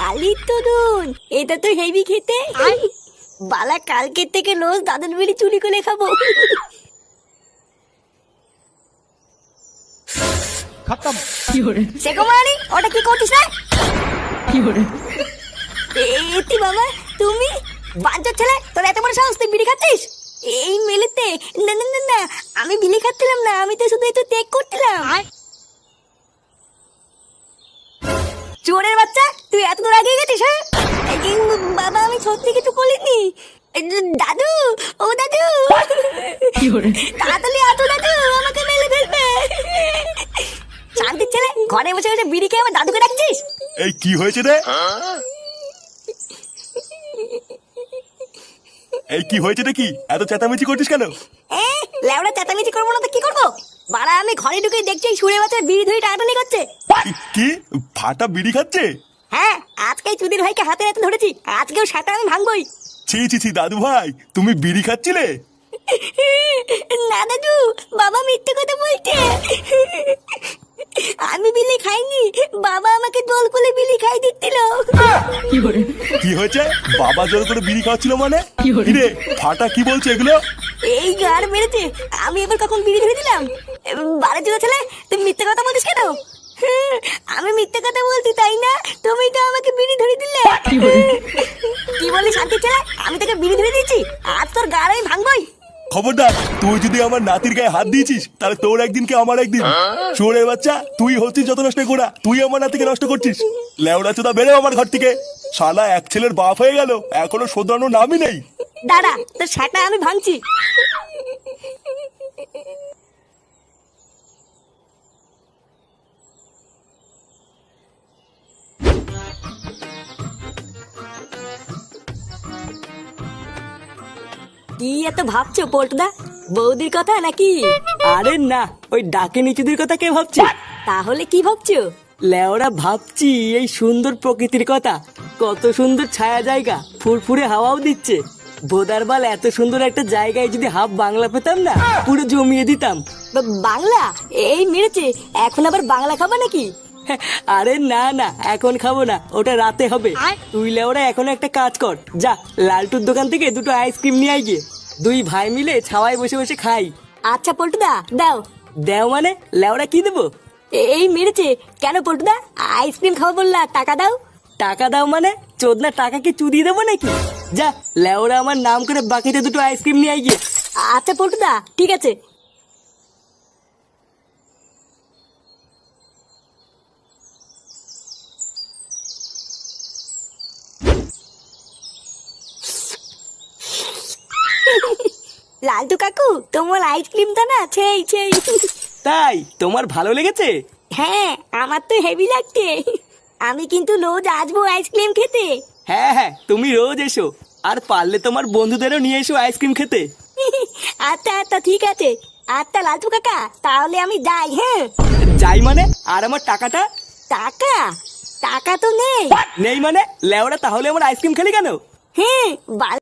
আলি তরুণ, এটা তো হেভি খেতে। বালা কালকের থেকে রোজ দাদুর বিড়ি চুরি করে খাবো। শেখমানি, ওটা কি করছিস না? এতি বাবা, তুমি বাঞ্চোর ছেলে, তোর এত বড় সাহস, তুই বিড়ি খাচ্ছিস এই মেলেতে? না না না না, আমি বিড়ি খাচ্ছিলাম না, আমি তো শুধু একটু টেক করছিলাম। চোরের বাচ্চা, তুই এত দূর আগে গেছিস? হ্যাঁ বাবা, আমি সত্যি কিছু করিনি। দাদু, ও দাদু, তাড়াতাড়ি আসো দাদু, আমাকে মেলে ফেলবে। ছেলে, ঘরে বসে বসে বিড়ি খেয়ে আমার দাদুকে ডাকছিস? এই কি হয়েছে রে? এই কি হয়েছে রে? কি এত চেঁচামেচি করছিস কেন? লেওড়া চেঁচামেচি করবো না তো কি করবো? বাড়া আমি ঘরে ঢুকে দেখছি এই সুরে বাচ্চা বিড়ি ধরে টানাটানি করছে। কি ফাটা বিড়ি খাচ্ছে? হ্যাঁ, আজকে চুদির ভাইকে হাতে হাতে ধরেছি, আজকেও সেটা আমি ভাঙবই। ছি ছি ছি দাদু ভাই, তুমি বিড়ি খাচ্ছিলে? না দাদু, বাবা মিথ্যে কথা বলছে। আমি বিলি খাইনি, বাবা আমাকে দোল করে বিলি খাই দিচ্ছিল। কি হয়েছে? বাবা জোর করে বিড়ি খাওয়াচ্ছিল মানে? কিরে ফাটা কি বলছে এগুলো? এই গার মেরেছে, আমি এবার কখন বিড়ি ধরে দিলাম? বারে চুদা ছেলে, তুমি মিথ্যে কথা বলছিস কেন? আমি মিথ্যে কথা বলছি তাই না? তুমি তো আমাকে বিড়ি ধরে দিলে। কি বলি শান্তি ছেলে, আমি তোকে বিড়ি ধরে দিয়েছি, আজ তোর গার আমি ভাঙবই। খবরদার, তুই যদি আমার নাতির গায়ে হাত দিয়েছিস তাহলে তোর একদিন কি আমার একদিন। চোরের বাচ্চা, তুই হচ্ছিস যত নষ্ট করা, তুই আমার নাতিকে নষ্ট করছিস। লেওড়া চোদা বেরো আমার ঘর থেকে। শালা এক ছেলের বাপ হয়ে গেল, এখনো শোধরানোর নামই নেই। দাঁড়া, তোর সেটা আমি ভাঙছি। কি এত ভাবছো পল্টুদা? বৌদির কথা নাকি? আরে না, ওই ডাকে নিচুদের কথা কে ভাবছে? তাহলে কি ভাবছো? লেওরা ভাবছি এই সুন্দর প্রকৃতির কথা, কত সুন্দর ছায়া জায়গা, ফুরফুরে হাওয়াও দিচ্ছে। ভোদারবাল এত সুন্দর একটা জায়গায় যদি হাফ বাংলা পেতাম না, পুরো জমিয়ে দিতাম। বাংলা? এই মেরেছে, এখন আবার বাংলা খাবা নাকি? আরে না না, এখন খাবো না, ওটা রাতে হবে। তুই লেওরা এখন একটা কাজ কর, যা লালটুর দোকান থেকে দুটো আইসক্রিম নিয়ে আয় গিয়ে, দুই ভাই মিলে ছাওয়ায় বসে বসে খাই। আচ্ছা পল্টুদা, দাও। দেও মানে? লেওরা কি দেবো? এই মেরেছে, কেন পল্টুদা? আইসক্রিম খাবো বললা, টাকা দাও। টাকা দাও মানে? চোদনা টাকা কি চুদিয়ে দেবো নাকি? যা লেওরা আমার নাম করে বাকিতে দুটো আইসক্রিম নিয়ে আয় গিয়ে। আচ্ছা পল্টুদা, ঠিক আছে। লালটু কাকু, তোমার আইসক্রিমটা না সেই সেই। তাই তোমার ভালো লেগেছে? হ্যাঁ, আমার তো হেভি লাগছে। আমি কিন্তু রোজ আসবো আইসক্রিম খেতে। হ্যাঁ হ্যাঁ, তুমি রোজ এসো, আর পারলে তোমার বন্ধুদেরও নিয়ে এসো আইসক্রিম খেতে। আচ্ছা আচ্ছা, ঠিক আছে। আচ্ছা লালটু কাকা, তাহলে আমি যাই। হ্যাঁ, যাই মানে? আর আমার টাকাটা? টাকা? টাকা তো নেই। নেই মানে? লেওরা তাহলে আমার আইসক্রিম খেলি কেন? হ্যাঁ,